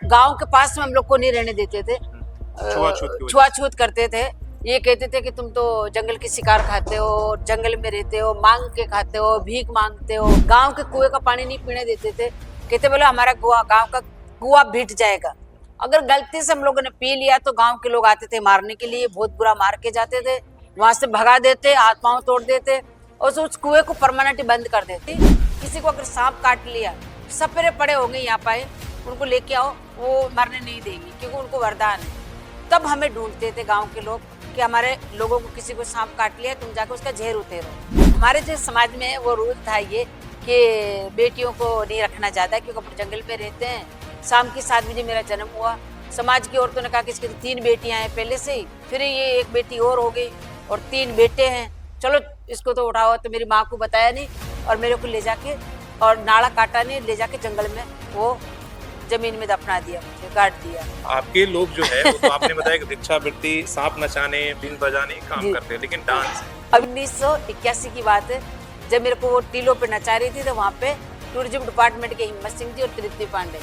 गांव के पास में हम लोग को नहीं रहने देते थे। छुआछूत करते थे। ये कहते थे कि तुम तो जंगल की शिकार खाते हो, जंगल में रहते हो, मांग के खाते हो, भीख मांगते हो। गांव के कुएं का पानी नहीं पीने देते थे। कहते बोले हमारा गांव का कुआं बीत जाएगा। अगर गलती से हम लोगों ने पी लिया तो गांव के लोग आते थे मारने के लिए, बहुत बुरा मार के जाते थे, वहां से भगा देते, हाथ पांव तोड़ देते और उस कुएं को परमानेंटली बंद कर देते। किसी को अगर सांप काट लिया, सपेरे पड़े होंगे यहाँ पाए, उनको लेके आओ, वो मरने नहीं देंगी क्योंकि उनको वरदान है। तब हमें ढूंढते थे गांव के लोग कि हमारे लोगों को किसी को सांप काट लिया, तुम जाकर उसका जहर उतेरो। हमारे जो समाज में वो रूल था ये कि बेटियों को नहीं रखना ज्यादा क्योंकि अपने जंगल में रहते हैं। शाम की 7 बजे मेरा जन्म हुआ। समाज की औरतों ने कहा कि इसकी तो 3 बेटियां हैं पहले से ही, फिर ये एक बेटी और हो गई और 3 बेटे हैं, चलो इसको तो उठाओ। तो मेरी माँ को बताया नहीं और मेरे को ले जाके और नाड़ा काटा नहीं, ले जाके जंगल में वो जमीन में दफना दिया, मुझे गाड़ दिया। आपके लोग जो है वो तो आपने बताया कि भिक्षावृत्ति, सांप नचाने, बीन बजाने काम करते हैं, लेकिन डांस अब 1981 की बात है, जब मेरे को वो टीलों पे नचा रही थी तो वहाँ पे टूरिज्म डिपार्टमेंट के हिम्मत सिंह जी और तृप्ति पांडे,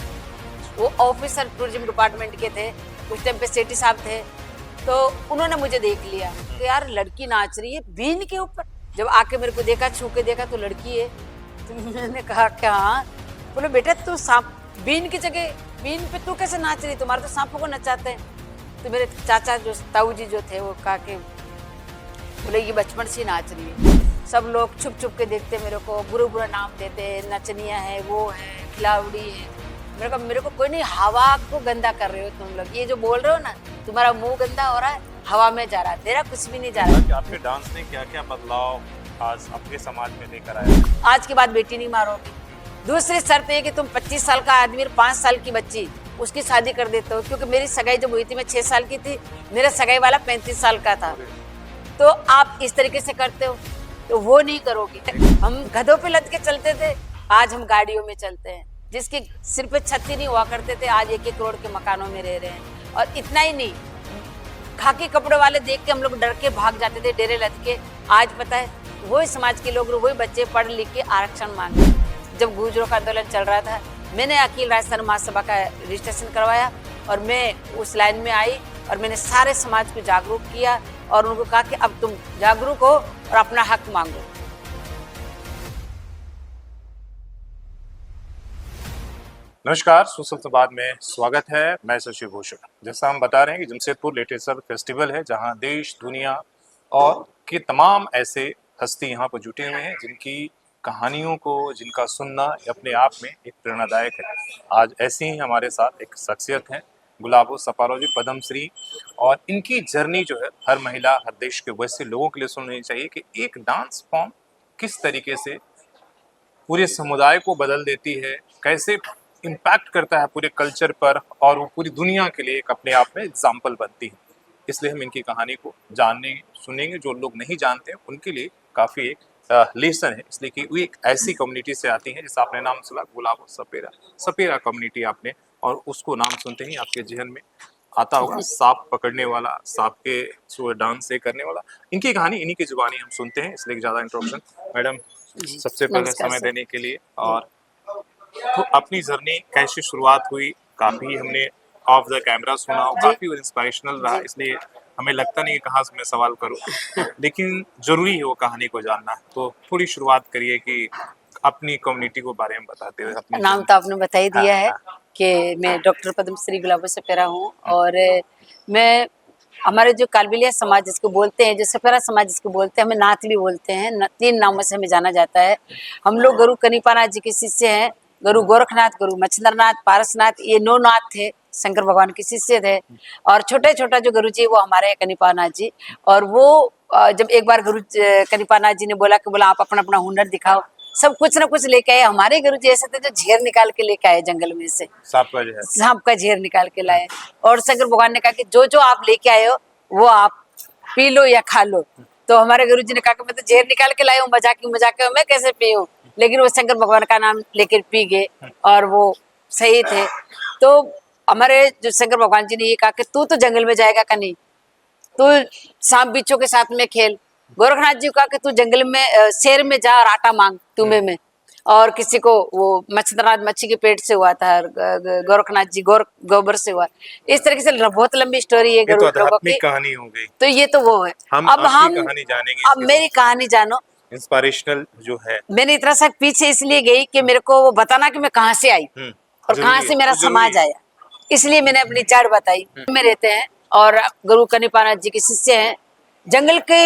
वो ऑफिसर टूरिज्म डिपार्टमेंट के थे, उस टाइम पे सेठी साहब थे। तो उन्होंने मुझे देख लिया कि यार लड़की नाच रही है बीन के ऊपर। जब आके मेरे को देखा, छू के देखा तो लड़की है। तो मैंने कहा क्या? हाँ। बोले बेटा तू सांप बीन की जगह बीन पे तू कैसे नाच रही? तुम्हारे तो सांपों को नचाते हैं। तो मेरे चाचा जो ताऊ जी जो थे वो कहा कि बोले ये बचपन से नाच रही है। सब लोग छुप छुप के देखते मेरे को, बुरे बुरे नाम देते, नचनिया है, वो है, खिलावड़ी है। मेरे को कोई नहीं, हवा को गंदा कर रहे हो तुम लोग, ये जो बोल रहे हो ना, तुम्हारा मुंह गंदा हो रहा है, हवा में जा रहा है, तेरा कुछ भी नहीं जा रहा है। आपके डांस ने क्या क्या बदलाव आज अपने समाज में लेकर आया? आज के बाद बेटी नहीं मारोगी। दूसरी शर्त है कि तुम 25 साल का आदमी और 5 साल की बच्ची उसकी शादी कर देते हो, क्योंकि मेरी सगाई जब हुई थी मैं 6 साल की थी, मेरा सगाई वाला 35 साल का था। तो आप इस तरीके से करते हो तो वो नहीं करोगी। हम गधों पे लद के चलते थे, आज हम गाड़ियों में चलते हैं। जिसके सिर पे छत ही नहीं हुआ करते थे, आज 1-1 करोड़ के मकानों में रह रहे हैं। और इतना ही नहीं, खाकी कपड़े वाले देख के हम लोग डर के भाग जाते थे, डेरे लद के। आज पता है वही समाज के लोग, वही बच्चे पढ़ लिख के आरक्षण मांगे। जब गुर्जरों का आंदोलन चल रहा था, मैंने अखिल राजस्थान महासभा का रजिस्ट्रेशन करवाया और मैं उस लाइन में आई और मैंने सारे समाज को जागरूक किया और उनको कहा कि अब तुम जागरूक हो और अपना हक मांगो। नमस्कार, सुसंत संवाद में स्वागत है। मैं शशि भूषण। जैसा हम बता रहे हैं कि जमशेदपुर लिटरेचर फेस्टिवल है, जहां देश दुनिया और के तमाम ऐसे हस्ती यहाँ पर जुटे हुए हैं जिनकी कहानियों को, जिनका सुनना अपने आप में एक प्रेरणादायक है। आज ऐसे ही हमारे साथ एक शख्सियत है, गुलाबो सपारो जी, पद्मश्री, और इनकी जर्नी जो है हर महिला, हर देश के वैसे लोगों के लिए सुननी चाहिए कि एक डांस फॉर्म किस तरीके से पूरे समुदाय को बदल देती है, कैसे इम्पैक्ट करता है पूरे कल्चर पर, और वो पूरी दुनिया के लिए एक अपने आप में एग्जाम्पल बनती है। इसलिए हम इनकी कहानी को जानने सुनेंगे। जो लोग नहीं जानते हैं उनके लिए काफ़ी एक लेसन है, इसलिए कि वो एक ऐसी कम्युनिटी से आती है जिसका आपने नाम सुना, गुलाबो सपेरा कम्युनिटी आपने, और उसको नाम सुनते ही आपके जहन में आता होगा सांप पकड़ने वाला, सांप के डांस से करने वाला। इनकी कहानी इन्हीं की जुबानी हम सुनते हैं, इसलिए ज़्यादा इंट्रोडक्शन। मैडम, सबसे पहले समय देने के लिए, और तो अपनी जर्नी कैसे शुरुआत हुई, काफी हमने ऑफ द कैमरा सुना, काफी इंस्पिरेशनल रहा, इसलिए हमें लगता नहीं कहाँ से मैं सवाल करूं, लेकिन जरूरी है वो कहानी को जानना। तो थोड़ी शुरुआत करिए कि अपनी कम्युनिटी को बारे में बताते हुए। अपनी नाम तो आपने बता ही दिया है कि मैं डॉक्टर पद्मश्री गुलाबो सपेरा हूँ और मैं, हमारे जो कालबेलिया समाज जिसको बोलते हैं, जो सपेरा समाज जिसको बोलते हैं, हमें नाथ भी बोलते हैं, 3 नामों से हमें जाना जाता है। हम लोग गुरु कनिपानाथ जी के शिष्य हैं। गुरु गोरखनाथ, गुरु मच्छिंद्रनाथ, पारसनाथ, ये 9 नाथ थे, शंकर भगवान के शिष्य थे। और छोटा जो गुरु जी वो हमारे कनिपानाथ जी। और वो जब एक बार गुरु कनिपानाथ जी ने बोला आप अपना अपना हुनर दिखाओ, सब कुछ ना कुछ लेके आए। हमारे गुरु जी ऐसे थे जो झेर निकाल के लेके आए जंगल में से, सांप का झेर निकाल के लाए। और शंकर भगवान ने कहा कि जो जो आप लेके आए हो वो आप पी लो या खा लो। तो हमारे गुरु जी ने कहा कि मैं तो झेर निकाल के लाया हूँ, मजाक मैं कैसे पीऊँ। लेकिन वो शंकर भगवान का नाम लेकर पी गए और वो सही थे। तो हमारे जो शंकर भगवान जी ने ये कहा कि तू तो जंगल में जाएगा का नहीं, तू सांप बिच्छू के साथ में खेल। गोरखनाथ जी कहा कि तू जंगल में शेर में जा और आटा मांग तुम्हें में। और किसी को वो मच्छरनाथ मच्छी के पेट से हुआ था, गोरखनाथ जी गोबर से हुआ। इस तरीके से बहुत लंबी स्टोरी है ये तो गरुड़ लोगों की। आध्यात्मिक कहानी हो गई। तो ये तो वो है। हम अब आपकी हम कहानी जानेंगे अब मेरी कहानी जानो। इंस्पिरेशनल जो है। मैंने इतना सा पीछे इसलिए गई कि मेरे को वो बताना कि मैं कहाँ से आई और जरूरी कहाँ है, से मेरा वो जरूरी समाज है। आया, इसलिए मैंने अपनी जड़ बताई। में रहते हैं और गुरु कनिपानाथ जी के शिष्य हैं। जंगल के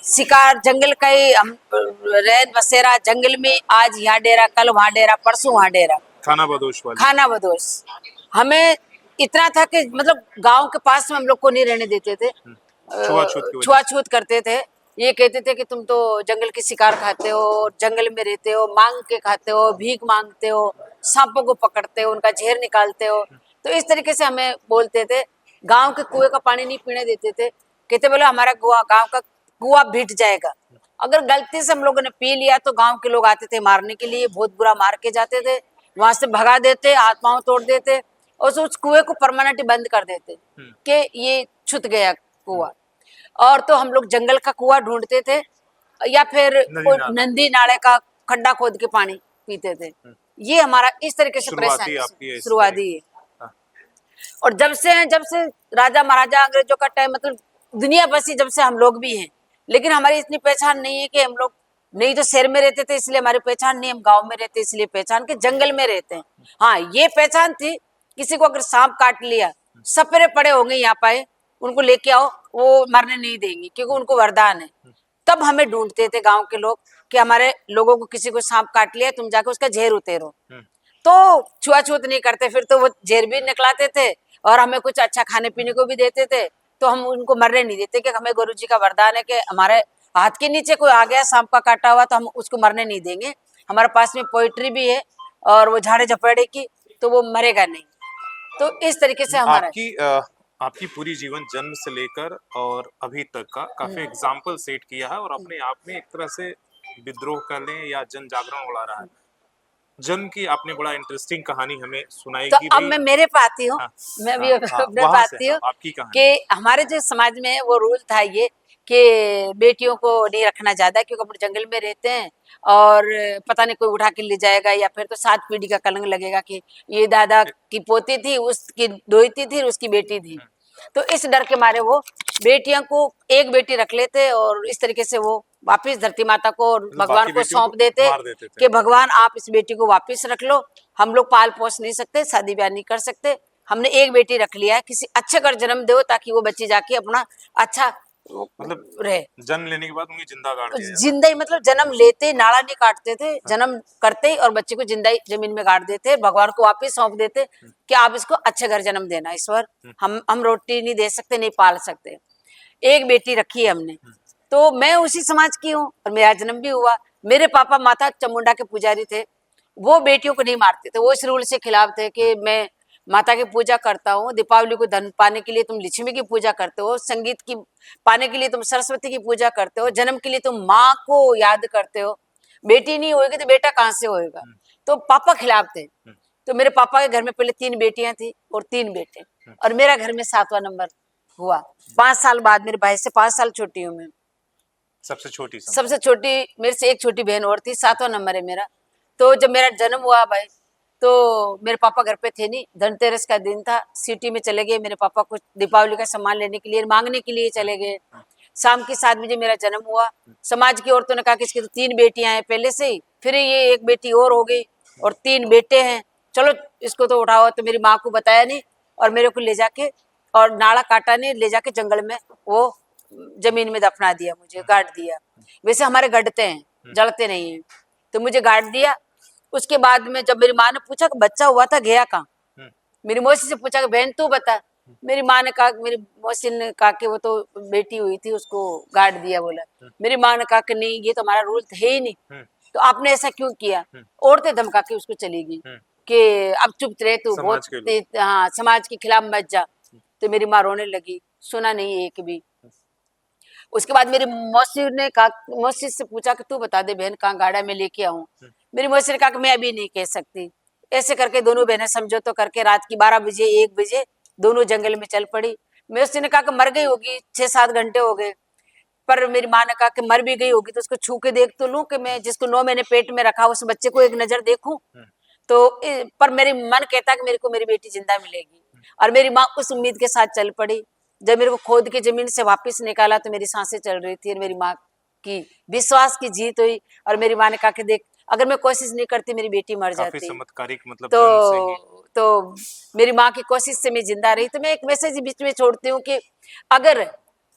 शिकार, जंगल का ही हम रैन बसेरा, जंगल में आज यहाँ डेरा, कल वहाँ डेरा, परसों वहाँ डेरा, खाना बदोश वाली। खाना बदोश। हमें इतना था कि मतलब गांव के पास में हम लोग को नहीं रहने देते थे, छुआछूत की वजह से। छुआछूत करते थे। ये कहते थे कि तुम तो जंगल की शिकार खाते हो, जंगल में रहते हो, मांग के खाते हो, भीख मांगते हो, सांपों को पकड़ते हो, उनका जहर निकालते हो। तो इस तरीके से हमें बोलते थे। गांव के कुएं का पानी नहीं पीने देते थे, कहते बोले हमारा गांव का कुआं बीट जाएगा। अगर गलती से हम लोगों ने पी लिया तो गांव के लोग आते थे मारने के लिए, बहुत बुरा मार के जाते थे, वहां से भगा देते, हाथ पांव तोड़ देते और उस कुएं को परमानेंट बंद कर देते कि ये छूट गया कुआं। और तो हम लोग जंगल का कुआं ढूंढते थे या फिर नदी नाले का खड्डा खोद के पानी पीते थे। ये हमारा इस तरीके से परेशानी शुरुआती है। और जब से राजा महाराजा अंग्रेजों का टाइम, मतलब दुनिया बसी जब से हम लोग भी हैं, लेकिन हमारी इतनी पहचान नहीं है कि हम लोग नहीं तो शहर में रहते थे इसलिए हमारी पहचान नहीं, हम गांव में रहते इसलिए पहचान के जंगल में रहते हैं। हाँ, ये पहचान थी, किसी को अगर सांप काट लिया, सपेरे पड़े होंगे यहाँ पाए, उनको लेके आओ, वो मरने नहीं देंगे क्योंकि उनको वरदान है। तब हमें ढूंढते थे गांव के लोग कि हमारे लोगों को किसी को सांप काट लिया, तुम जाके उसका जहर उतेरो। तो छुआछूत नहीं करते, फिर तो वो जहर भी निकलाते थे और हमें कुछ अच्छा खाने पीने को भी देते थे। तो हम उनको मरने नहीं देते कि हमें गुरु जी का वरदान है कि हमारे हाथ के नीचे कोई आ गया सांप का काटा हुआ तो हम उसको मरने नहीं देंगे। हमारे पास में पोइट्री भी है और वो झाड़े झपेड़े की, तो वो मरेगा नहीं। तो इस तरीके से हमारा आपकी पूरी जीवन जन्म से लेकर और अभी तक का काफी एग्जाम्पल सेट किया है और अपने आप में एक तरह से विद्रोह कर लें या जन जागरण उड़ा रहा है। जन्म की आपने बड़ा इंटरेस्टिंग कहानी हमें सुनाई तो कि अब मैं मेरे पे आती हूँ। मैं भी अपने पे आती हूँ आपकी कहानी कि हमारे जो समाज में वो रूल था ये कि बेटियों को नहीं रखना ज्यादा, क्योंकि हम जंगल में रहते हैं और पता नहीं कोई उठा के ले जाएगा या फिर तो 7 पीढ़ी का कलंक लगेगा कि ये दादा की पोती थी, उसकी दोहिती थी, उसकी बेटी थी। तो इस डर के मारे वो बेटियां को एक बेटी रख लेते और इस तरीके से वो वापिस धरती माता को और भगवान को सौंप देते कि भगवान आप इस बेटी को वापिस रख लो, हम लोग पाल पोस नहीं सकते, शादी ब्याह नहीं कर सकते, हमने एक बेटी रख लिया है, किसी अच्छे घर जन्म दो ताकि वो बच्ची जाके अपना अच्छा मतलब रहे। जन्म लेने के बाद उन्हें जिंदा गाड़ दिया जिंदा ही मतलब जन्म लेते नाड़ा नहीं काटते थे, जन्म करते ही और बच्चे को जिंदा ही जमीन में गाड़ देते, भगवान को वापिस सौंप देते कि आप इसको अच्छे घर जन्म देना ईश्वर, हम रोटी नहीं दे सकते, नहीं पाल सकते। एक बेटी रखी है हमने। तो मैं उसी समाज की हूँ और मेरा जन्म भी हुआ। मेरे पापा माता चामुंडा के पुजारी थे, वो बेटियों को नहीं मारते थे, वो इस रूल से खिलाफ थे कि मैं माता की पूजा करता हूँ, दीपावली को धन पाने के लिए तुम लक्ष्मी की पूजा करते हो, संगीत की पाने के लिए तुम सरस्वती की पूजा करते हो, जन्म के लिए तुम माँ को याद करते हो, बेटी नहीं होगी तो बेटा कहाँ से होएगा। तो पापा खिलाफ थे। तो मेरे पापा के घर में पहले 3 बेटियां थी और 3 बेटे, और मेरा घर में 7वां नंबर हुआ। 5 साल बाद, मेरे भाई से 5 साल छोटी हूँ मैं, सबसे छोटी मेरे से एक छोटी बहन और थी, 7वां नंबर है मेरा। तो जब मेरा जन्म हुआ भाई, तो मेरे पापा घर पे थे नहीं, धनतेरस का दिन था, सिटी में चले गए मेरे पापा कुछ दीपावली का सामान लेने के लिए, मांगने के लिए चले गए। शाम के 7 बजे मेरा जन्म हुआ। समाज की औरतों ने कहा कि इसकी तो 3 बेटियां हैं पहले से ही, फिर ये एक बेटी और हो गई और 3 बेटे हैं, चलो इसको तो उठाओ। तो मेरी माँ को बताया नहीं और मेरे को ले जाके और नाड़ा काटा नहीं, ले जाके जंगल में वो जमीन में दफना दिया, मुझे गाड़ दिया। वैसे हमारे गढ़ते हैं, जड़ते नहीं है, तो मुझे गाड़ दिया। उसके बाद में जब मेरी माँ ने पूछा कि बच्चा हुआ था गया कहाँ, मेरी मौसी से पूछा कि बहन तू बता। मेरी माँ ने कहा, मेरी मौसी ने कहा कि वो तो बेटी हुई थी उसको गाड़ दिया बोला। मेरी माँ ने कहा कि नहीं ये तो हमारा रूल है ही नहीं, तो आपने ऐसा क्यों किया। औरतें धमका के उसको चली गई कि अब चुप रहे तू, बहुत हाँ समाज के खिलाफ मत जा। तो मेरी माँ रोने लगी, सुना नहीं एक भी। उसके बाद मेरी मौसी ने कहा, मौसी से पूछा कि तू बता दे बहन कहाँ गाड़ा में लेके आऊं। मेरी मौसी ने कहा कि मैं अभी नहीं कह सकती। ऐसे करके दोनों बहनें समझौता करके रात की 12 बजे 1 बजे दोनों जंगल में चल पड़ी। मौसी ने कहा कि मर गई होगी, 6-7 घंटे हो गए, पर मेरी माँ ने कहा कि मर भी गई होगी तो उसको छू के देख तो लूं, कि मैं जिसको 9 महीने पेट में रखा उस बच्चे को एक नजर देखूं। तो पर मेरे मन कहता कि मेरे को मेरी बेटी जिंदा मिलेगी, और मेरी माँ उस उम्मीद के साथ चल पड़ी। जब मेरे को खोद के जमीन से वापस निकाला तो मेरी सांसें चल रही थी, और मेरी माँ की विश्वास की जीत हुई। और मेरी माँ ने कहा कि देख, अगर मैं कोशिश नहीं करती मेरी बेटी मर काफी जाती। चमत्कारिक, मतलब जन्म से ही। तो मेरी माँ की कोशिश से मैं जिंदा रही। तो मैं एक मैसेज बीच में छोड़ती हूँ कि अगर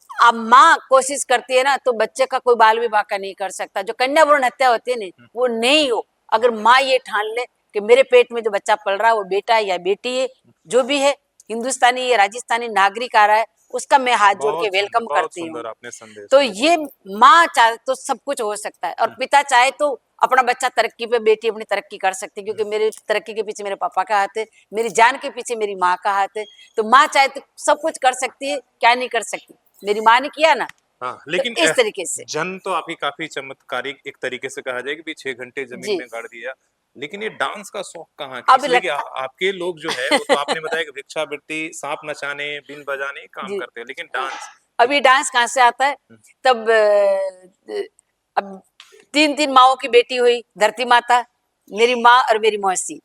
अब माँ कोशिश करती है ना, तो बच्चे का कोई बाल विवाह का नहीं कर सकता। जो कन्या भ्रूण हत्या होती है ना, वो नहीं हो। अगर माँ ये ठान ले कि मेरे पेट में जो बच्चा पल रहा है वो बेटा है या बेटी है, जो भी है, हिंदुस्तानी या राजस्थानी नागरिक आ रहा है, उसका मैं हाथ जोड़ के वेलकम बहुत करती हूँ। सुंदर आपने संदेश तो दिया। ये माँ चाहे तो सब कुछ हो सकता है, और पिता चाहे तो अपना बच्चा तरक्की पे, बेटी अपनी तरक्की कर सकती है, क्योंकि मेरी तरक्की के पीछे मेरे पापा का हाथ है, मेरी जान के पीछे मेरी माँ का हाथ है। तो माँ चाहे तो सब कुछ कर सकती है, क्या नहीं कर सकती, मेरी माँ ने किया ना। हाँ, तो लेकिन इस तरीके से जन्म तो आपकी काफी चमत्कारिक एक तरीके से कहा जाए कि भी 6 घंटे जमीन जी। में गाड़ दिया। लेकिन ये डांस का शौक कहाँ, अब इसलिए कि लगता आपके लोग जो है वो तो आपने बताया कि भिक्षावृत्ति, सांप नचाने, बीन बजाने काम जी, करते हैं, लेकिन डांस। अब ये डांस कहाँ से आता है? तब अब 3-3 माओं की बेटी हुई, धरती माता, मेरी माँ और मेरी मौसी।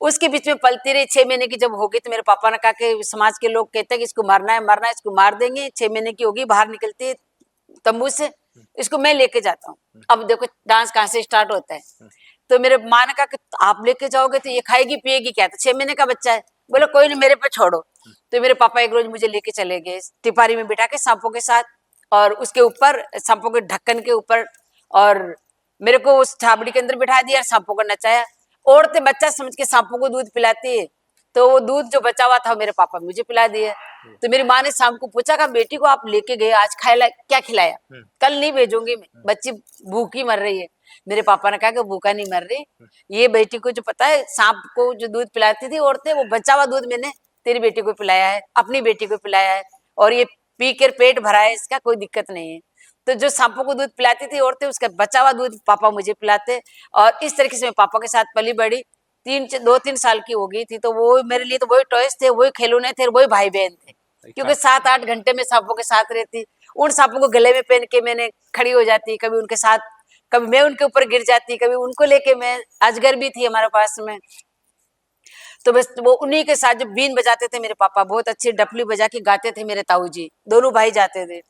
उसके बीच में पलती रही। 6 महीने की जब होगी तो मेरे पापा ने कहा कि समाज के लोग कहते हैं कि इसको मारना है, मारना है, इसको मार देंगे। 6 महीने की होगी, बाहर निकलती है तंबू से, इसको मैं लेके जाता हूँ। अब देखो डांस कहाँ से स्टार्ट होता है। तो मेरे माँ ने कहा कि आप लेके जाओगे तो ये खाएगी पिएगी क्या? तो 6 महीने का बच्चा है। बोले कोई नहीं, मेरे पे छोड़ो। तो मेरे पापा एक रोज मुझे लेके चले गए टिपारी में बिठा के सांपों के साथ, और उसके ऊपर सांपों के ढक्कन के ऊपर, और मेरे को उस छाबड़ी के अंदर बिठा दिया, सांपों को नचाया। औरतें बच्चा समझ के सांपों को दूध पिलाती है, तो वो दूध जो बचा हुआ था मेरे पापा मुझे पिला दिए। तो मेरी माँ ने शाम को पूछा कि बेटी को आप लेके गए, आज खाया क्या खिलाया? कल नहीं भेजूंगी मैं, बच्ची भूखी मर रही है। मेरे पापा ने कहा कि भूखा नहीं मर रही, ये बेटी को जो पता है सांप को जो दूध पिलाती थी औरतें, वो बचा हुआ दूध मैंने तेरी बेटी को पिलाया है, अपनी बेटी को पिलाया है, और ये पी कर पेट भरा है, इसका कोई दिक्कत नहीं है। तो जो सांपों को दूध पिलाती थी औरतें, उसका बचा हुआ दूध पापा मुझे पिलाते। और इस तरीके से मैं पापा के साथ पली बड़ी। 2-3 साल की हो गई थी, तो वो मेरे लिए तो वही टॉयज थे, वही खिलौने थे, वही भाई बहन थे, क्योंकि 7-8 घंटे में सांपों के साथ रहती। उन सांपों को गले में पहन के मैंने खड़ी हो जाती, कभी उनके साथ, कभी मैं उनके ऊपर गिर जाती, कभी उनको लेके मैं। अजगर भी थी हमारे पास में, तो बस वो उन्हीं के साथ जो बीन बजाते थे मेरे पापा, बहुत अच्छी डपली बजा के गाते थे मेरे ताऊ जी, दोनों भाई जाते थे।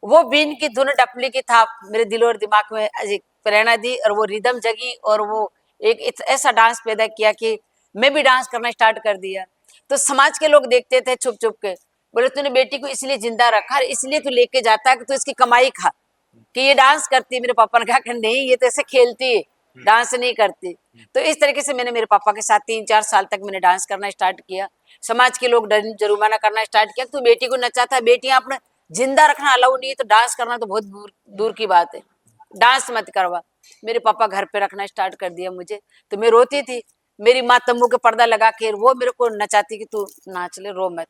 वो बीन की धुन, डपली की थाप मेरे दिल और दिमाग में एक प्रेरणा दी, और वो रिदम जगी, और वो एक ऐसा डांस पैदा किया कि मैं भी डांस करना स्टार्ट कर दिया। तो समाज के लोग देखते थे छुप छुप के, बोले तूने बेटी को इसलिए जिंदा रखा, इसलिए तू लेके जाता है कि तू इसकी कमाई खा, कि ये डांस करती है। मेरे पापा ने कहा कि नहीं, ये तो ऐसे खेलती है, डांस नहीं करती। तो इस तरीके से मैंने मेरे पापा के साथ 3-4 साल तक मैंने डांस करना स्टार्ट किया। समाज के लोग जुर्माना करना स्टार्ट किया, तू बेटी को नचाता है, बेटियां अपने जिंदा रखना अलाउ नहीं है, तो डांस करना तो बहुत दूर दूर की बात है, डांस मत करवा। मेरे पापा घर पे रखना स्टार्ट कर दिया मुझे, तो मैं रोती थी। मेरी माँ तंबू के पर्दा लगा के वो मेरे को नचाती कि तू नाच ले, रो मत।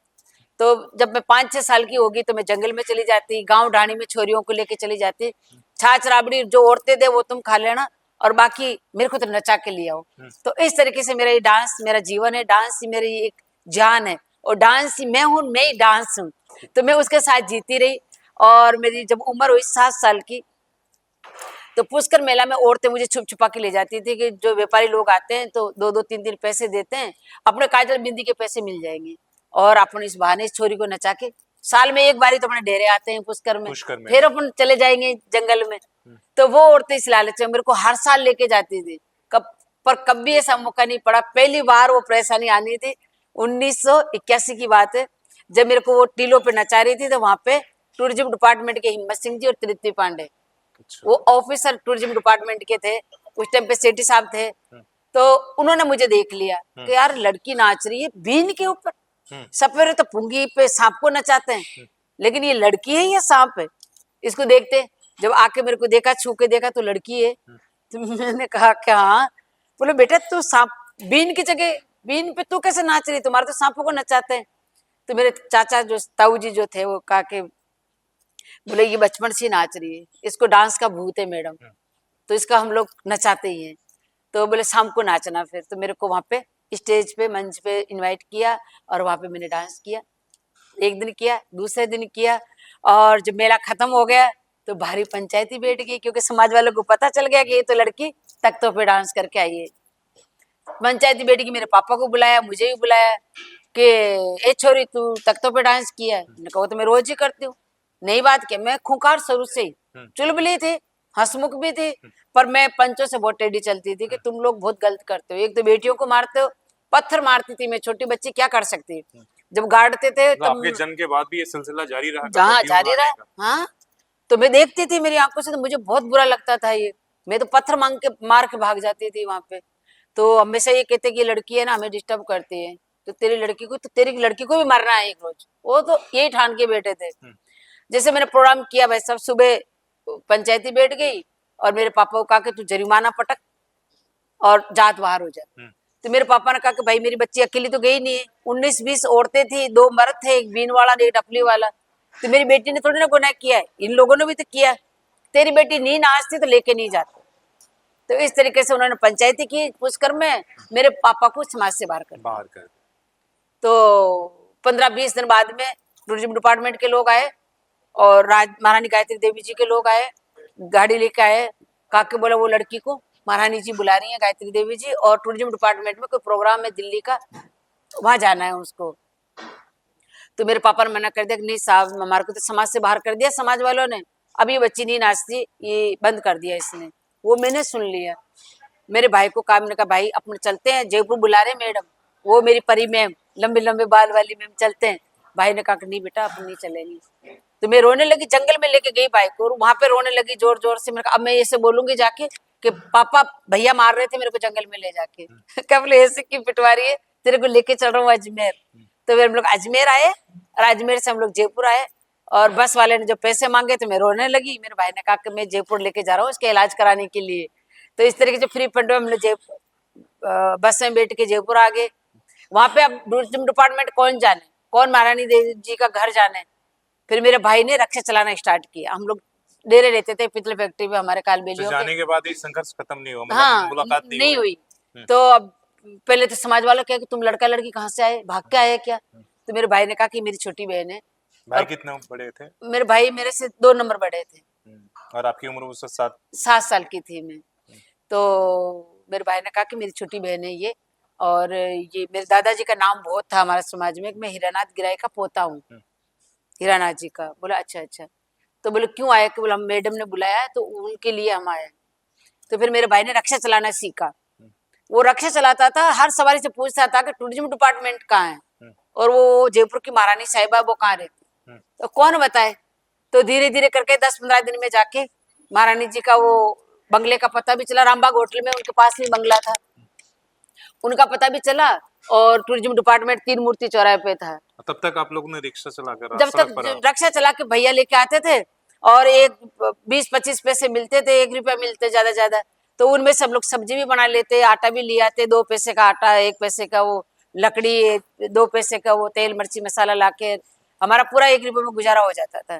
तो जब मैं 5-6 साल की होगी तो मैं जंगल में चली जाती, गांव ढाणी में छोरियों को लेके चली जाती। छाछ राबड़ी जो औरतें दे वो तुम खा लेना, और बाकी मेरे को तो नचा के ले आओ। तो इस तरीके से मेरा ये डांस मेरा जीवन है, डांस ही मेरी एक जान है, और डांस ही मैं हूँ, मैं ही डांस हूँ। तो मैं उसके साथ जीती रही। और मेरी जब उम्र हुई 7 साल की, तो पुष्कर मेला में औरतें मुझे छुप छुपा के ले जाती थी, कि जो व्यापारी लोग आते हैं तो 2-2 3-3 पैसे देते हैं, अपने काजल बिंदी के पैसे मिल जाएंगे, और अपन इस बहाने इस छोरी को नचा के, साल में एक बारी तो अपने डेरे आते हैं पुष्कर में, फिर अपन चले जाएंगे जंगल में। तो वो औरतें इस लालच में मेरे को हर साल लेके जाती थी। कभी ऐसा मौका नहीं पड़ा। पहली बार वो परेशानी आनी थी 1981 की बात है, जब मेरे को वो टीलों पे नचा रही थी। तो वहां पे टूरिज्म डिपार्टमेंट के हिम्मत सिंह जी और तृप्ति पांडे, वो ऑफिसर टूरिज्म डिपार्टमेंट के थे उस टाइम पे, सेठी साहब थे। तो उन्होंने मुझे देख लिया कि यार लड़की नाच रही है बीन के ऊपर, सपेरे तो पुंगी पे सांप को नचाते हैं, लेकिन ये लड़की है या सांप है, इसको देखते। जब आके मेरे को देखा, छू के देखा, तो लड़की है। तो मैंने कहा कि हाँ। बोले बेटा तू सांप, बीन की जगह बीन पे तू कैसे नाच रही, तुम्हारे तो सांपों को नचाते हैं। तो मेरे चाचा जो ताऊ जी जो थे वो कहा के, बोले ये बचपन से नाच रही है, इसको डांस का भूत है मैडम, तो इसका हम लोग नचाते ही हैं। तो बोले शाम को नाचना। फिर तो मेरे को वहां पे स्टेज पे, मंच पे इनवाइट किया, और वहां पे मैंने डांस किया। एक दिन किया, दूसरे दिन किया, और जब मेला खत्म हो गया तो भारी पंचायती बैठ गई, क्योंकि समाज वालों को पता चल गया कि ये तो लड़की तख्तों पे डांस करके आई है। पंचायती बैठ गई, मेरे पापा को बुलाया, मुझे भी बुलाया कि ए छोरी तू तख्तों पे डांस किया है। मैंने कहा तो मैं रोज ही करती हूँ, नई बात क्या। मैं खूंखार शुरू से ही, चुलबुली थी, हंसमुख भी थी, पर मैं पंचों से बहुत टेढ़ी चलती थी कि तुम लोग बहुत गलत करते हो, एक तो बेटियों को मारते हो, पत्थर मारती थी मैं, छोटी बच्ची क्या कर सकती है। जब गाड़ते थे मतलब आपके जन्म के बाद भी ये सिलसिला जारी रहा? जहाँ जारी रहा, हाँ। तो मैं देखती थी मेरी आंखों से, तो मुझे बहुत बुरा लगता था ये। मैं तो पत्थर मार के भाग जाती थी वहां पे। तो हमेशा ये कहते कि ये लड़की है ना हमें डिस्टर्ब करती है, तो तेरी लड़की को भी मारना है एक रोज। वो तो यही ठान के बैठे थे। जैसे मैंने प्रोग्राम किया भाई, सब सुबह पंचायती बैठ गई और मेरे पापा को कहा कि तू जरिमाना पटक और जात बाहर हो जा। तो मेरे पापा ने कहा कि भाई मेरी बच्ची अकेली तो गई नहीं है, 19-20 औरतें थी, 2 मर्द थे, एक बीन वाला एक टपली वाला। तो मेरी बेटी ने थोड़ी ना गुनाह किया है, इन लोगों ने भी तो किया। तेरी बेटी नहीं नाचती तो लेके नहीं जाती। तो इस तरीके से उन्होंने पंचायती की पुष्कर में, मेरे पापा को समाज से बाहर कर। तो 15-20 दिन बाद में टूरिज्म डिपार्टमेंट के लोग आए और महारानी गायत्री देवी जी के लोग आए, गाड़ी लेके आए। काके बोला वो लड़की को महारानी जी बुला रही है, गायत्री देवी जी, और टूरिज्म डिपार्टमेंट में कोई प्रोग्राम है दिल्ली का, वहां जाना है उसको। तो मेरे पापा ने मना कर दिया कि नहीं साहब, हमारे को तो समाज से बाहर कर दिया समाज वालों ने, अब ये बच्ची नहीं नाचती, ये बंद कर दिया इसने। वो मैंने सुन लिया। मेरे भाई को काम ने कहा भाई अपने चलते हैं, जयपुर बुला रहे मैडम, वो मेरी परी मैम, लंबे लंबे बाल वाली मैम, चलते हैं। भाई ने कहा कि नहीं बेटा अपन नहीं चलेंगे। तो मैं रोने लगी, जंगल में लेके गई भाई को, और वहां पे रोने लगी जोर जोर से। मैंने कहा अब मैं ऐसे बोलूंगी जाके कि पापा भैया मार रहे थे मेरे को जंगल में ले जाके। क्या बोले ऐसे क्यों पिटवा रही है, तेरे को लेके चल रहा हूँ अजमेर। तो फिर हम लोग अजमेर आए और अजमेर से हम लोग जयपुर आए, और बस वाले ने जो पैसे मांगे तो मैं रोने लगी। मेरे भाई ने कहा कि मैं जयपुर लेके जा रहा हूँ इसके इलाज कराने के लिए। तो इस तरीके से फ्री फंड में हम लोग जयपुर बस में बैठ के जयपुर आ गए। वहां पे अब टूरिज्म डिपार्टमेंट कौन जाने, कौन महारानी देवी जी का घर जाने। फिर मेरे भाई ने रक्षा चलाना स्टार्ट किया। हम लोग डेरे रहते थे पितल फैक्ट्री में हमारे कालबेलियों जाने के बाद ही संघर्ष खत्म नहीं हुआ, मतलब हाँ मुलाकात नहीं हुई। तो अब पहले तो समाज वालों क्या कि तुम लड़का लड़की कहाँ से आए, भाग के आए क्या। तो मेरे भाई ने कहा कि मेरी छोटी बहन है। भाई कितने बड़े थे? मेरे भाई मेरे से 2 नंबर बड़े थे। और आपकी उम्र उस 7 साल की थी मैं। तो मेरे भाई ने कहा कि मेरी छोटी बहन है ये, और ये मेरे दादाजी का नाम बहुत था हमारे समाज में, मैं हीरानाथ गिराई का पोता हूँ, हीरानाथ जी का। बोला अच्छा अच्छा। तो बोले क्यों आए, कि बोला मैडम ने बुलाया है तो उनके लिए हम आए। तो फिर मेरे भाई ने रक्षा चलाना सीखा। वो रक्षा चलाता था, हर सवारी से पूछता था कि टूरिज्म डिपार्टमेंट कहाँ है, और वो जयपुर की महारानी साहिबा वो कहाँ रहती, तो कौन बताए। तो धीरे धीरे करके 10-15 दिन में जाके महारानी जी का वो बंगले का पता भी चला, रामबाग होटल में उनके पास में बंगला था, उनका पता भी चला। और टूरिज्म डिपार्टमेंट 3 मूर्ति चौराहे पे था। तब तक आप लोगों ने रिक्शा चलाकर जब तक रक्षा चला के भैया लेके आते थे, और एक 20-25 पैसे मिलते थे, 1 रुपया मिलते ज्यादा ज्यादा, तो उनमें सब लोग सब्जी भी बना लेते, आटा भी ले आते, 2 पैसे का आटा, 1 पैसे का वो लकड़ी, 2 पैसे का वो तेल मिर्ची मसाला लाके हमारा पूरा 1 रुपये में गुजारा हो जाता था।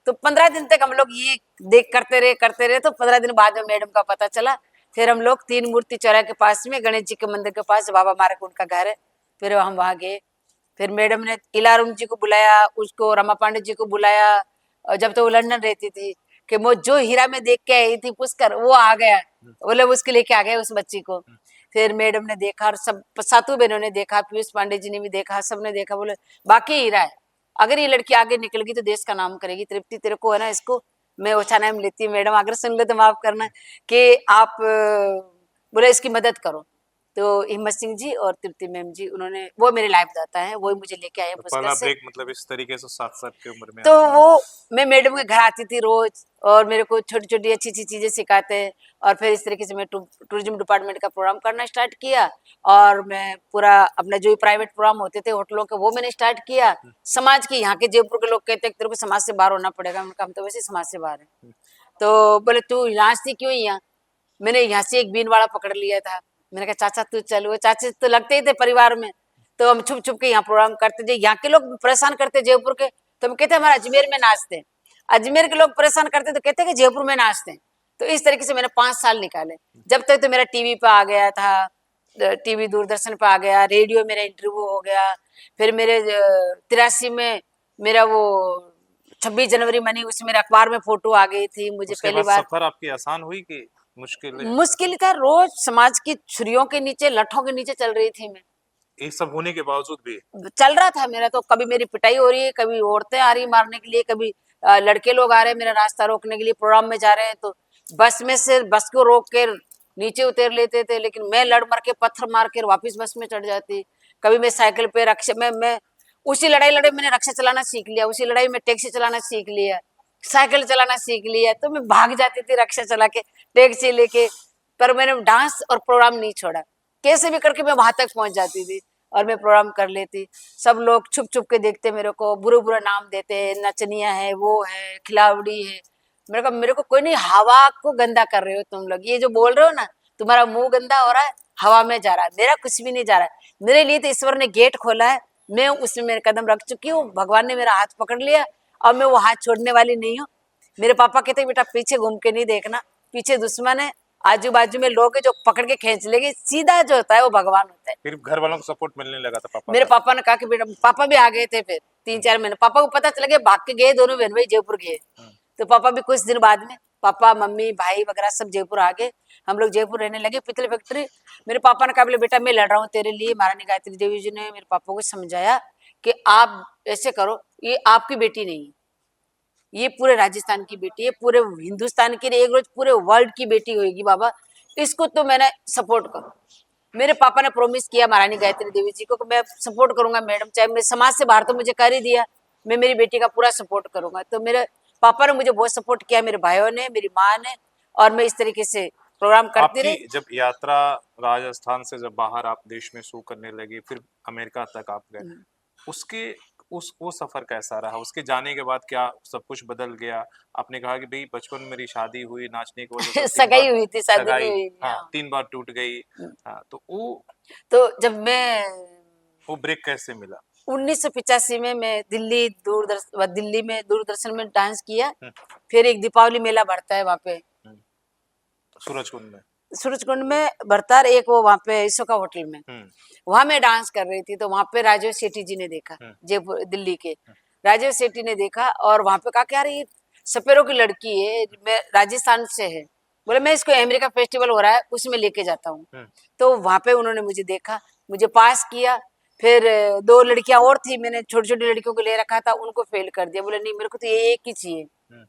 तो 15 दिन तक हम लोग ये देख करते रहे। तो 15 दिन बाद में मैडम का पता चला। फिर हम लोग 3 मूर्ति चौराहे के पास में गणेश जी के मंदिर के पास बाबा मार्क उनका घर है, फिर हम वहां गए। फिर मैडम ने इलारुम जी को बुलाया, उसको रमा पांडे जी को बुलाया, और जब तो वो लंदन रहती थी, कि वो जो हीरा में देख के आई थी पुष्कर वो आ गया, बोले उसके लेके आ गए उस बच्ची को। फिर मैडम ने देखा और सब 7 बहनों ने देखा, पीयूष पांडे जी ने भी देखा, सबने देखा, बोले बाकी हीरा है, अगर ये लड़की आगे निकल गई तो देश का नाम करेगी। तृप्ति तेरे को है ना, इसको मैं ओछा नाम लेती हूँ मैडम, अगर सुन ले तो माफ करना, कि आप बोले इसकी मदद करो। तो हिम्मत सिंह जी और तृप्ति मैम जी, उन्होंने, वो मेरे लाइफ दाता है, वो मुझे लेके आए पुष्कर से। ब्रेक मतलब इस तरीके से 7 साल की उम्र में तो वो मैं मैडम के घर आती थी रोज, और मेरे को छोटी छोटी अच्छी अच्छी चीजें सिखाते हैं। और फिर इस तरीके से मैं टूरिज्म डिपार्टमेंट का प्रोग्राम करना स्टार्ट किया, और मैं पूरा अपना जो प्राइवेट प्रोग्राम होते थे होटलों के वो मैंने स्टार्ट किया। समाज के यहाँ के जयपुर के लोग कहते हैं तेरे को समाज से बाहर होना पड़ेगा, मैंने कहा हम तो वैसे समाज से बाहर है। तो बोले तू नाचती क्यों यहाँ, मैंने यहाँ से एक बीन वाला पकड़ लिया था, मैंने कहा चाचा तू चल, वो चाचे तो लगते ही थे परिवार में। तो हम छुप छुप के यहाँ प्रोग्राम करते थे, यहाँ के लोग परेशान करते जयपुर के, तो हम कहते हमारे अजमेर में नाचते, अजमेर के लोग परेशान करते तो कहते कि जयपुर में नाचते। तो इस तरीके से मैंने 5 साल निकाले। जब तक तो मेरा टीवी पे आ गया था, टीवी दूरदर्शन पे आ गया, रेडियो मेरा इंटरव्यू हो गया। फिर मेरे 83 में मेरा वो 26 जनवरी मनी, उसमें मेरे अखबार में फोटो आ गई थी। मुझे उसके पहली बाद बार सफर आपकी आसान हुई कि मुश्किल है? मुश्किल था, रोज समाज की छुरियों के नीचे, लठों के नीचे चल रही थी मैं। ये सब होने के बावजूद भी चल रहा था मेरा, तो कभी मेरी पिटाई हो रही है, कभी औरतें आ रही मारने के लिए, कभी लड़के लोग आ रहे हैं मेरा रास्ता रोकने के लिए, प्रोग्राम में जा रहे हैं तो बस में से बस को रोक कर नीचे उतर लेते थे, लेकिन मैं लड़ मर के पत्थर मार कर वापस बस में चढ़ जाती। कभी मैं साइकिल पे रक्षा में मैं उसी लड़ाई लड़े मैंने रक्षा चलाना सीख लिया, उसी लड़ाई में टैक्सी चलाना सीख लिया, साइकिल चलाना सीख लिया, तो मैं भाग जाती थी रक्षा चला के, टैक्सी लेके। पर मैंने डांस और प्रोग्राम नहीं छोड़ा, कैसे भी करके मैं वहां तक पहुंच जाती थी और मैं प्रोग्राम कर लेती। सब लोग छुप छुप के देखते मेरे को, बुरा बुरा नाम देते, नचनिया है, वो है, खिलावड़ी है। मेरे को कोई नहीं, हवा को गंदा कर रहे हो तुम लोग, ये जो बोल रहे हो ना, तुम्हारा मुंह गंदा हो रहा है, हवा में जा रहा है, मेरा कुछ भी नहीं जा रहा है। मेरे लिए तो ईश्वर ने गेट खोला है, मैं उसमें मेरे कदम रख चुकी हूँ, भगवान ने मेरा हाथ पकड़ लिया और मैं वो हाथ छोड़ने वाली नहीं हूँ। मेरे पापा कहते बेटा पीछे घूम के नहीं देखना, पीछे दुश्मन है, आजू बाजू में लोग हैं जो पकड़ के खींच लेंगे, सीधा जो होता है वो भगवान होता है। फिर घर वालों को सपोर्ट मिलने लगा था पापा मेरे का? पापा ने कहा कि बेटा, पापा भी आ गए थे फिर 3-4 महीने, पापा को पता चल गया, भाग के गए दोनों बहन भाई जयपुर गए। तो पापा भी कुछ दिन बाद में, पापा मम्मी भाई वगैरह सब जयपुर आ गए, हम लोग जयपुर रहने लगे, पितल फैक्ट्री। मेरे पापा ने कहा बोले बेटा मैं लड़ रहा हूँ तेरे लिए। महारानी गायत्री देवी जी ने मेरे पापा को समझाया कि आप ऐसे करो, ये आपकी बेटी नहीं, ये पूरे राजस्थान की बेटी है, पूरे हिंदुस्तान की, एक रोज पूरे वर्ल्ड की बेटी होगी बाबा, इसको तो मैंने सपोर्ट करो। मेरे पापा ने प्रॉमिस किया महारानी गायत्री देवी जी को कि मैं सपोर्ट करूंगा मैडम, चाहे मैं समाज से बाहर तो मुझे कर ही दिया, मैं मेरी बेटी का पूरा सपोर्ट करूंगा। तो मेरे पापा ने मुझे बहुत सपोर्ट किया, मेरे भाइयों ने, मेरी माँ ने, और मैं इस तरीके से प्रोग्राम करती रही। आपकी जब यात्रा राजस्थान से जब बाहर आप देश में शो करने लगे, फिर अमेरिका तक आप गए, उसके उस वो सफर कैसा रहा? उसके जाने के बाद क्या सब कुछ बदल गया? आपने कहा कि भाई बचपन में मेरी शादी हुई, नाचने की वजह से 3 सगाई बार हुई थी, शादी नहीं सगाई, हुई। हाँ, हाँ। 3 बार टूट गई। हाँ, तो तो जब मैं वो ब्रेक कैसे मिला? 1985 में मैं दिल्ली में दूरदर्शन में डांस किया। हुँ, फिर एक दीपावली मेला भरता है वहाँ पे, हुँ, सूरजकुंड में। सूरजकुंड में भरता है एक, वो वहाँ पे अशोका होटल में, हुँ, वहां मैं डांस कर रही थी। तो वहां पे राजेश सेठी जी ने देखा, हुँ, जयपुर दिल्ली के राजेश सेठी ने देखा, और वहां पे कहा कि यार ये सपेरों की लड़की है, मैं राजस्थान से है, बोले मैं इसको अमेरिका फेस्टिवल हो रहा है उसमें लेके जाता हूँ। हुँ, तो वहां पे उन्होंने मुझे देखा, मुझे पास किया। फिर 2 लड़कियां और थी, मैंने छोटी छोटी लड़कियों को ले रखा था, उनको फेल कर दिया, बोले नहीं मेरे को तो ये एक ही चाहिए। हुँ,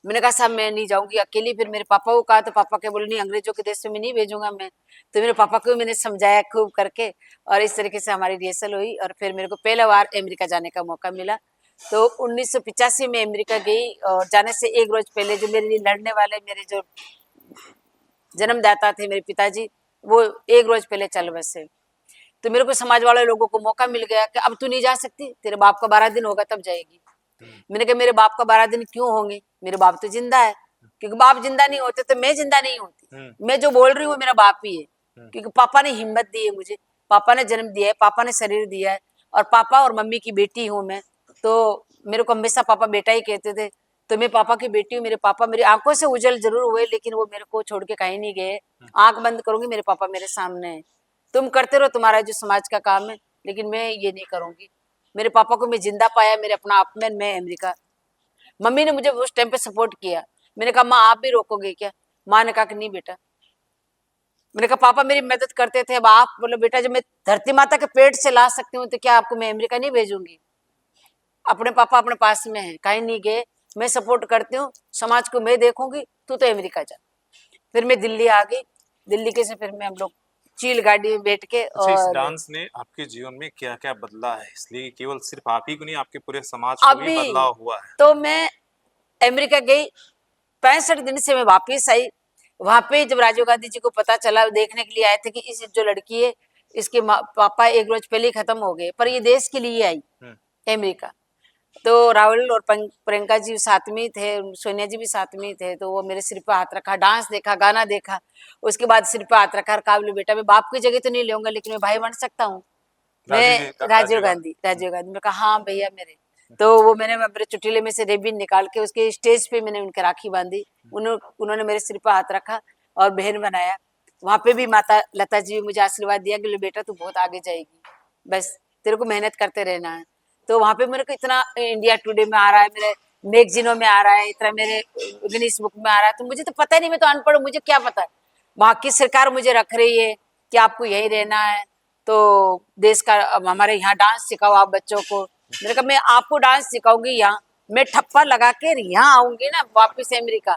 मैंने कहा साहब मैं नहीं जाऊंगी अकेली। फिर मेरे पापा को कहा, तो पापा के बोले नहीं अंग्रेजों के देश में नहीं भेजूंगा मैं। तो मेरे पापा को मैंने समझाया खूब करके, और इस तरीके से हमारी रिहर्सल हुई, और फिर मेरे को पहला बार अमेरिका जाने का मौका मिला। तो 1985 में अमेरिका गई, और जाने से एक रोज पहले जो मेरे लिए लड़ने वाले मेरे जो जन्मदाता थे मेरे पिताजी, वो एक रोज पहले चल बसे। तो मेरे को समाज वाले लोगों को मौका मिल गया कि अब तू नहीं जा सकती, तेरे बाप का 12 दिन होगा तब जाएगी। मैंने कहा मेरे बाप का 12 दिन क्यों होंगे, मेरे बाप तो जिंदा है, क्योंकि बाप जिंदा नहीं होते तो मैं जिंदा नहीं होती। मैं जो बोल रही हूँ मेरा बाप ही है, क्योंकि पापा ने हिम्मत दी है मुझे, पापा ने जन्म दिया है, पापा ने शरीर दिया है, और पापा और मम्मी की बेटी हूँ मैं। तो मेरे को हमेशा पापा बेटा ही कहते थे, तो मैं पापा की बेटी हूँ। मेरे पापा मेरी आंखों से उजल जरूर हुए, लेकिन वो मेरे को छोड़ के कहीं नहीं गए। आंख बंद करूंगी मेरे पापा मेरे सामने है, तुम करते रहो तुम्हारा जो समाज का काम है, लेकिन मैं ये नहीं करूंगी। मेरे पापा को मैं जिंदा पाया मेरे अपना आप में, मैं अमेरिका। मम्मी ने मुझे उस टाइम पे सपोर्ट किया। मैंने कहा माँ आप भी रोकोगे क्या? माँ ने कहा कि नहीं बेटा। मैंने कहा पापा मेरी मदद करते थे, अब आप बोलो बेटा जब मैं धरती माता के पेट से ला सकती हूँ तो क्या आपको मैं अमेरिका नहीं भेजूंगी? अपने पापा अपने पास में है, कहीं नहीं गए, मैं सपोर्ट करती हूँ, समाज को मैं देखूंगी, तू तो अमेरिका जा। फिर मैं दिल्ली आ गई, दिल्ली के से फिर मैं हम लोग चील गाड़ी में बैठ के, अच्छा, इस और डांस ने आपके जीवन में क्या-क्या बदला है? इसलिए केवल सिर्फ आप ही को नहीं, आपके पूरे समाज को भी अभी बदलाव हुआ है। तो मैं अमेरिका गई, 65 दिन से मैं वापस आई। वहां पे जब राजीव गांधी जी को पता चला, देखने के लिए आए थे कि इस जो लड़की है इसके पापा एक रोज पहले ही खत्म हो गए, पर ये देश के लिए आई हुँ, अमेरिका। तो राहुल और प्रियंका जी साथ में ही थे, सोनिया जी भी साथ में ही थे। तो वो मेरे सिर पे हाथ रखा, डांस देखा, गाना देखा, उसके बाद सिर पे हाथ रखा, काबिल बेटा मैं बाप की जगह तो नहीं लूंगा, लेकिन मैं भाई बन सकता हूँ। मैं राजीव गांधी मैं कहा हाँ भैया मेरे। तो वो मैंने अपने चुटीले में से रेबिन निकाल के उसके स्टेज पे मैंने उनके राखी बांधी, उन्होंने मेरे सिर पे हाथ रखा और बहन बनाया। वहां पे भी माता लता जी भी मुझे आशीर्वाद दिया कि बेटा तू बहुत आगे जाएगी, बस तेरे को मेहनत करते रहना है। तो वहां पे मेरे को इतना इंडिया टुडे में आ रहा है, मेरे मैगजीनों में आ रहा है, इतना मेरे गिनीज बुक में आ रहा है, तो मुझे तो पता ही नहीं, मैं तो अनपढ़ हूँ, मुझे क्या पता है। वहां की सरकार मुझे रख रही है कि आपको यही रहना है, तो देश का हमारे यहाँ डांस सिखाओ आप बच्चों को। मैंने कहा मैं आपको डांस सिखाऊंगी यहाँ, मैं ठप्पा लगा के यहाँ आऊंगी ना वापिस अमेरिका,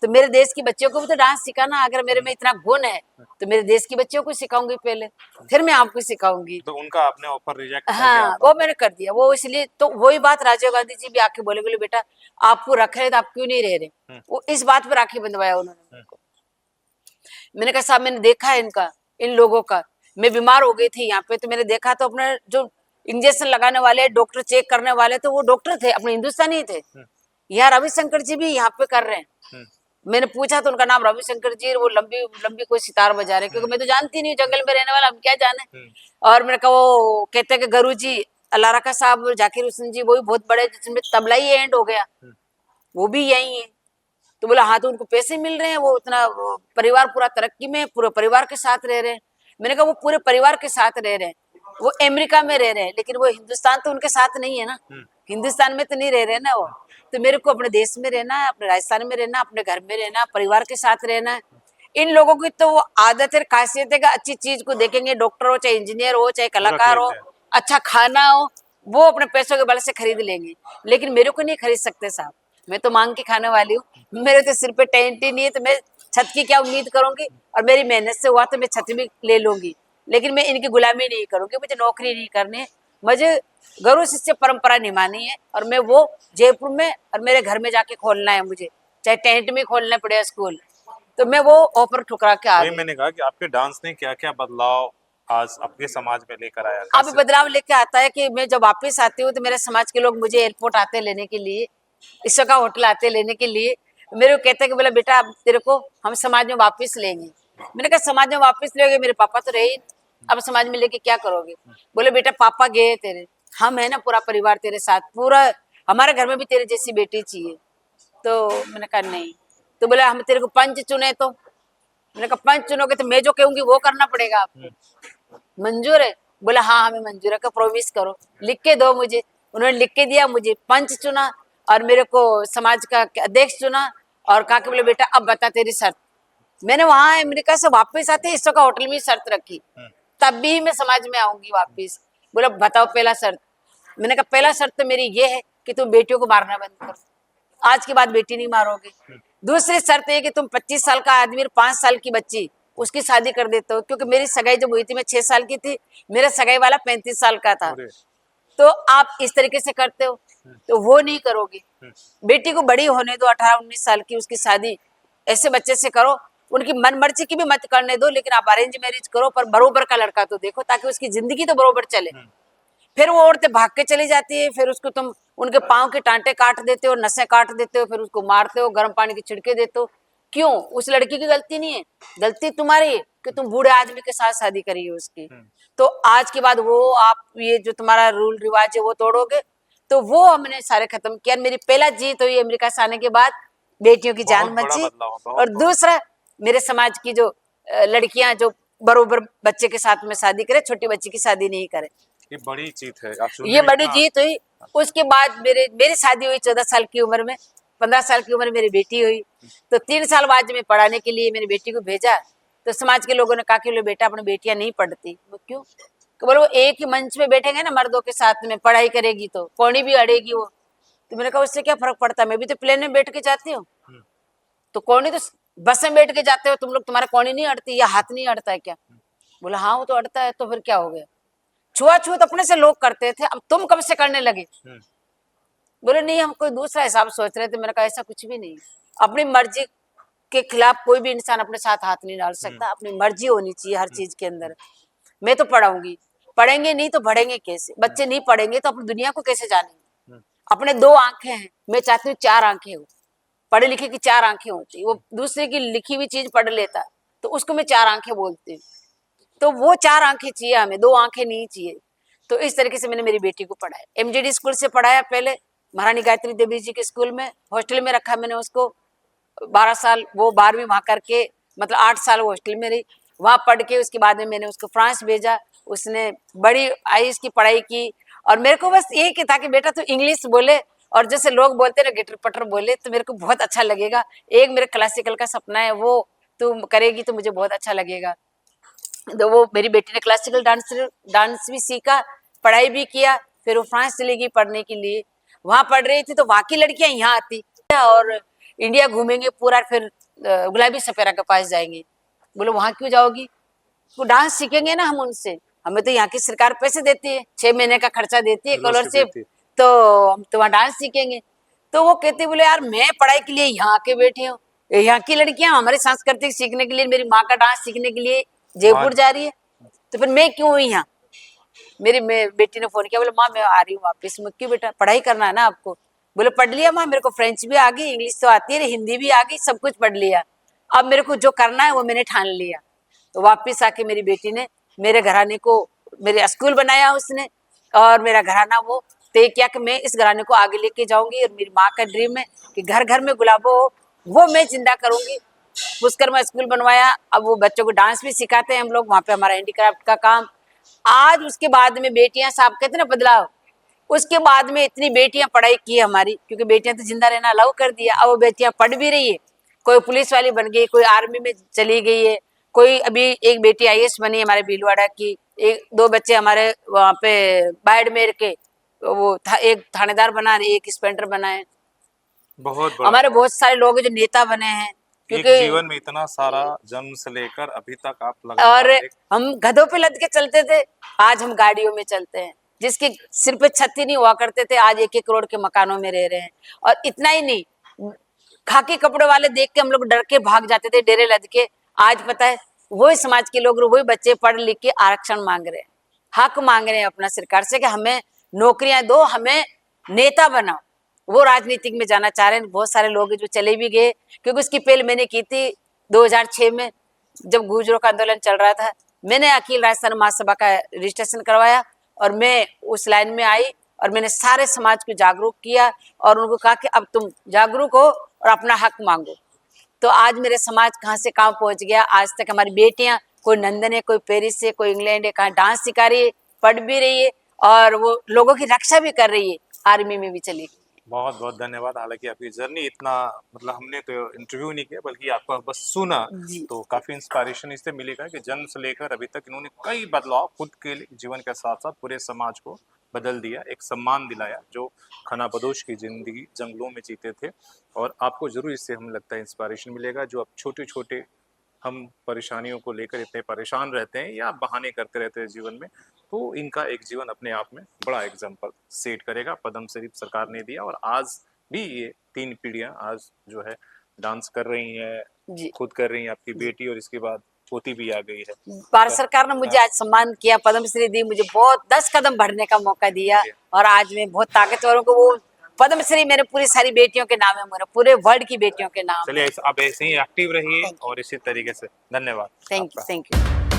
तो मेरे देश की बच्चों को भी तो डांस सिखाना। अगर मेरे में इतना गुण है तो मेरे देश की बच्चों को सिखाऊंगी पहले, फिर मैं आपको सिखाऊंगी। तो उनका आपने ऑफर रिजेक्ट कर दिया? हाँ, वो मैंने कर दिया। वो इसलिए तो वही बात राजीव गांधी जी भी आके बोले, बोले बेटा आपको रख रहे तो आप क्यों नहीं रह रहे, वो इस बात पर राखी बंधवाया उन्होंने। मैंने कहा साहब मैंने देखा है इनका, इन लोगों का, मैं बीमार हो गई थी यहाँ पे, तो मैंने देखा तो अपने जो इंजेक्शन लगाने वाले डॉक्टर, चेक करने वाले, तो वो डॉक्टर थे, अपने हिंदुस्तानी थे। यहाँ रविशंकर जी भी यहाँ पे कर रहे हैं। मैंने पूछा तो उनका नाम रविशंकर जी, वो लंबी लंबी कोई सितार बजा रहे, क्योंकि मैं तो जानती नहीं, जंगल में रहने वाला, हम क्या जाने। और मैंने कहा वो कहते हैं कि गुरु जी अल्लाह रखा साहब जाकिर हुसैन जी, वो भी बहुत बड़े, जिसमें तबला ही एंड हो गया, वो भी यही है। तो बोला हाँ, तो उनको पैसे मिल रहे हैं, वो उतना परिवार पूरा तरक्की में, पूरे परिवार के साथ रह रहे हैं। मैंने कहा वो पूरे परिवार के साथ रह रहे हैं, वो अमेरिका में रह रहे हैं, लेकिन वो हिंदुस्तान तो उनके साथ नहीं है ना, हिंदुस्तान में तो नहीं रह रहे ना वो। तो मेरे को अपने देश में रहना है, अपने राजस्थान में रहना, अपने घर में रहना, परिवार के साथ रहना है। इन लोगों की तो वो आदत है, खासियत है कि अच्छी चीज को देखेंगे, डॉक्टर हो चाहे इंजीनियर हो चाहे कलाकार हो, अच्छा खाना हो, वो अपने पैसों के बल से खरीद लेंगे, लेकिन मेरे को नहीं खरीद सकते साहब। मैं तो मांग के खाने वाली हूँ, मेरे तो सिर पे टेंट ही नहीं है, तो मैं छत की क्या उम्मीद करूंगी, और मेरी मेहनत से हुआ तो मैं छत भी ले लूंगी, लेकिन मैं इनकी गुलामी नहीं करूंगी, मुझे नौकरी नहीं करनी है, मुझे गुरु शिष्य परंपरा निभानी है, और मैं वो जयपुर में और मेरे घर में जाके खोलना है, मुझे चाहे टेंट में खोलना पड़े स्कूल, तो मैं वो ऑफर ठुकरा के आ गई। मैंने कहा कि आपके डांस ने क्या क्या बदलाव आज अपने समाज में लेकर आया? अब बदलाव लेके आता है कि मैं जब वापस आती हूँ तो मेरे समाज के लोग मुझे एयरपोर्ट आते लेने के लिए, इसका होटल आते लेने के लिए, मेरे को कहते हैं कि बोला बेटा अब तेरे को हम समाज में वापस लेंगे। मैंने कहा समाज में वापस लेंगे, मेरे पापा तो रहे, अब समाज में लेके क्या करोगे? बोले बेटा पापा गए तेरे, हम है ना पूरा परिवार तेरे साथ, पूरा हमारे घर में भी तेरे जैसी बेटी चाहिए। तो मैंने कहा नहीं, तो बोला हम तेरे को पंच चुने, तो मैंने कहा पंच चुनोगे तो मैं जो कहूंगी वो करना पड़ेगा आपको, मंजूर है? बोला हाँ हमें मंजूर है। का प्रोमिस करो, लिख के दो मुझे। उन्होंने लिख के दिया, मुझे पंच चुना और मेरे को समाज का अध्यक्ष चुना, और कहा कि बोले बेटा अब बता तेरी शर्त। मैंने वहां अमेरिका से वापस आते इसका होटल में शर्त रखी, तब भी मैं समाज में आऊंगी वापिस। बोला बताओ पहला शर्त। मैंने कहा पहला शर्त तो मेरी ये है कि तुम बेटियों को मारना बंद करो, आज के बाद बेटी नहीं मारोगे। दूसरी शर्त है कि तुम 25 साल का आदमी और 5 साल की बच्ची उसकी शादी कर देते हो, क्योंकि मेरी सगाई जब हुई थी मैं 6 साल की थी, मेरा सगाई वाला 35 साल का था, तो आप इस तरीके से करते हो, तो वो नहीं करोगे। बेटी को बड़ी होने दो, 18-19 साल की, उसकी शादी ऐसे बच्चे से करो, उनकी मन मर्जी की भी मत करने दो, लेकिन आप अरेंज मैरिज करो, पर बरोबर का लड़का तो देखो, ताकि उसकी जिंदगी तो बरोबर चले। फिर वो औरतें भाग के चली जाती है, फिर उसको तुम उनके पाँव के टांटे काट देते हो, नसें काट देते हो, फिर उसको मारते हो, गर्म पानी के छिड़के देते हो। क्यों? उस लड़की की गलती नहीं है, गलती तुम्हारी है कि तुम बूढ़े आदमी के साथ शादी करी है उसकी। तो आज के बाद वो आप ये जो तुम्हारा रूल रिवाज है वो तोड़ोगे, तो वो हमने सारे खत्म किया। मेरी पहला जीत हुई अमेरिका से आने के बाद, बेटियों की जान बची, और दूसरा मेरे समाज की जो लड़कियां जो बरोबर बच्चे के साथ में शादी करे, छोटी बच्ची की शादी नहीं करे। ये बड़ी जीत है, ये बड़ी जीत हुई। उसके बाद मेरी शादी हुई 14 साल की उम्र में, 15 साल की उम्र में मेरी बेटी हुई। तो 3 साल बाद मैं पढ़ाने के लिए मेरी बेटी को भेजा, तो समाज के लोगों ने कहा कि लो बेटा अपनी बेटियां नहीं पढ़ती। वो क्यों? तो बोलो वो एक ही मंच में बैठेंगे ना मर्दों के साथ में, पढ़ाई करेगी तो कौड़ी भी अड़ेगी वो। तो मैंने कहा उससे क्या फर्क पड़ता है, मैं भी तो प्लेन में बैठ के जाती हूँ, तो कौड़ी तो बस में बैठ के जाते हो तुम लोग, तुम्हारा कौड़ी नहीं अड़ती या हाथ नहीं अड़ता है क्या? बोला हाँ वो तो अड़ता है। तो फिर क्या हो गया? छुआछूत अपने से लोग करते थे, अब तुम कब से करने लगे? बोले नहीं हम कोई दूसरा हिसाब सोच रहे थे। मैंने कहा ऐसा कुछ भी नहीं, अपनी मर्जी के खिलाफ कोई भी इंसान अपने साथ हाथ नहीं डाल सकता, अपनी मर्जी होनी चाहिए हर चीज के अंदर। मैं तो पढ़ाऊंगी, पढ़ेंगे नहीं तो बढ़ेंगे कैसे? बच्चे नहीं पढ़ेंगे तो अपनी दुनिया को कैसे जानेंगे? अपने 2 आंखें हैं, मैं चाहती हूँ 4 आंखें हो, पढ़े लिखे की 4 आंखें होती, वो दूसरे की लिखी हुई चीज पढ़ लेता तो उसको मैं 4 आंखें बोलती हूँ। तो वो 4 आंखें चाहिए हमें, 2 आंखें नहीं चाहिए। तो इस तरीके से मैंने मेरी बेटी को पढ़ाया। MGD स्कूल से पढ़ाया, पहले महारानी गायत्री देवी जी के स्कूल में, हॉस्टल में रखा मैंने उसको 12 साल, वो 12वीं वहां करके, मतलब 8 साल वो हॉस्टल में रही, वहां पढ़ के उसके बाद में मैंने उसको फ्रांस भेजा। उसने बड़ी आईएएस की पढ़ाई की, और मेरे को बस ये कि था कि बेटा तू इंग्लिश बोले और जैसे लोग बोलते ना गिटर पटर बोले तो मेरे को बहुत अच्छा लगेगा। एक मेरे क्लासिकल का सपना है, वो तू करेगी तो मुझे बहुत अच्छा लगेगा। तो वो मेरी बेटी ने क्लासिकल डांस भी सीखा, पढ़ाई भी किया। फिर वो फ्रांस चली गई पढ़ने के लिए, वहां पढ़ रही थी तो वहां की लड़कियां यहाँ आती और इंडिया घूमेंगे पूरा, फिर गुलाबी सपेरा के पास जाएंगे। बोलो वहां क्यों जाओगी, वो डांस सीखेंगे ना हम उनसे, हमें तो यहाँ की सरकार पैसे देती है, 6 महीने का खर्चा देती है स्कॉलरशिप, तो हम तो वहाँ डांस सीखेंगे। तो वो कहते बोले यार मैं पढ़ाई के लिए यहाँ आके बैठी हूँ, यहाँ की लड़कियां हमारे सांस्कृतिक सीखने के लिए, मेरी माँ का डांस सीखने के लिए जयपुर जा रही है, तो फिर मैं क्यों हुई यहाँ। मेरी बेटी ने फोन किया, बोले माँ मैं आ रही हूँ वापस। मैं क्यों बेटा, पढ़ाई करना है ना आपको। बोले पढ़ लिया माँ, मेरे को फ्रेंच भी आ गई, इंग्लिश तो आती है, हिंदी भी आ गई, सब कुछ पढ़ लिया, अब मेरे को जो करना है वो मैंने ठान लिया। तो वापिस आके मेरी बेटी ने मेरे घराने को, मेरे स्कूल बनाया उसने, और मेरा घराना वो तय किया कि मैं इस घराने को आगे लेके जाऊंगी। और मेरी माँ का ड्रीम है कि घर घर में गुलाबो हो, वो मैं जिंदा करूंगी। पुष्कर में स्कूल बनवाया, अब वो बच्चों को डांस भी सिखाते हैं हम लोग वहाँ पे, हमारा हैंडीक्राफ्ट का काम। आज उसके बाद में बेटियां, साहब कहते ना बदलाव, उसके बाद में इतनी बेटियां पढ़ाई की हमारी, क्योंकि बेटियां तो जिंदा रहना अलाउ कर दिया। अब वो बेटियां पढ़ भी रही है, कोई पुलिस वाली बन गई, कोई आर्मी में चली गई है, कोई अभी एक बेटी IAS बनी है हमारे भीलवाड़ा की, एक 2 बच्चे हमारे वहाँ पे बाड़मेर के वो एक थानेदार बना रहे, एक इंस्पेक्टर बना है। बहुत हमारे बहुत सारे लोग जो नेता बने हैं, क्योंकि जीवन में इतना सारा जन्म से लेकर अभी तक आप और लगातार हम गधों पे लद के चलते थे, आज हम गाड़ियों में चलते हैं। जिसके सिर पे छत ही नहीं हुआ करते थे, आज 1-1 करोड़ के मकानों में रह रहे हैं। और इतना ही नहीं, खाकी कपड़े वाले देख के हम लोग डर के भाग जाते थे डेरे लद के। आज पता है वही समाज के लोग, वही बच्चे पढ़ लिख के आरक्षण मांग रहे हैं, हक मांग रहे हैं अपना सरकार से कि हमें नौकरियां दो, हमें नेता बनाओ। वो राजनीतिक में जाना चाह रहे हैं। बहुत सारे लोग जो चले भी गए, क्योंकि उसकी पहल मैंने की थी 2006 में, जब गुर्जरों का आंदोलन चल रहा था। मैंने अखिल राजस्थान महासभा का रजिस्ट्रेशन करवाया और मैं उस लाइन में आई और मैंने सारे समाज को जागरूक किया और उनको कहा कि अब तुम जागरूक हो और अपना हक मांगो। तो आज मेरे समाज कहाँ से कहाँ पहुंच गया। आज तक हमारी बेटियां, कोई लंदन है, कोई पेरिस है, कोई इंग्लैंड है, कहाँ डांस सिखा रही है, पढ़ भी रही है और वो लोगों की रक्षा भी कर रही है, आर्मी में भी चली गई। बहुत बहुत धन्यवाद। हालांकि आपकी जर्नी इतना, मतलब हमने तो इंटरव्यू नहीं किया बल्कि आपको बस सुना, तो काफी इंस्पायरेशन इससे मिलेगा कि जन्म से लेकर अभी तक इन्होंने कई बदलाव खुद के जीवन के साथ साथ पूरे समाज को बदल दिया, एक सम्मान दिलाया जो खानाबदोश की जिंदगी जंगलों में जीते थे। और आपको जरूर इससे हमें लगता है इंस्पायरेशन मिलेगा, जो अब छोटे छोटे हम परेशानियों को लेकर इतने परेशान रहते हैं या बहाने करते रहते हैं जीवन में, तो इनका एक जीवन अपने आप में बड़ा एग्जाम्पल सेट करेगा। पद्मश्री सरकार ने दिया और आज भी ये 3 पीढ़ियां आज जो है डांस कर रही हैं, खुद कर रही हैं, आपकी बेटी और इसके बाद पोती भी आ गई है। भारत सरकार ने मुझे आज सम्मान किया, पद्मश्री दी, मुझे बहुत 10 कदम बढ़ने का मौका दिया और आज मैं बहुत ताकतवर हूँ। वो पद्मश्री मेरे पूरी सारी बेटियों के नाम है, मेरे पूरे वर्ल्ड की बेटियों के नाम। चलिए आप ऐसे ही एक्टिव रहिए और इसी तरीके से। धन्यवाद। Thank you.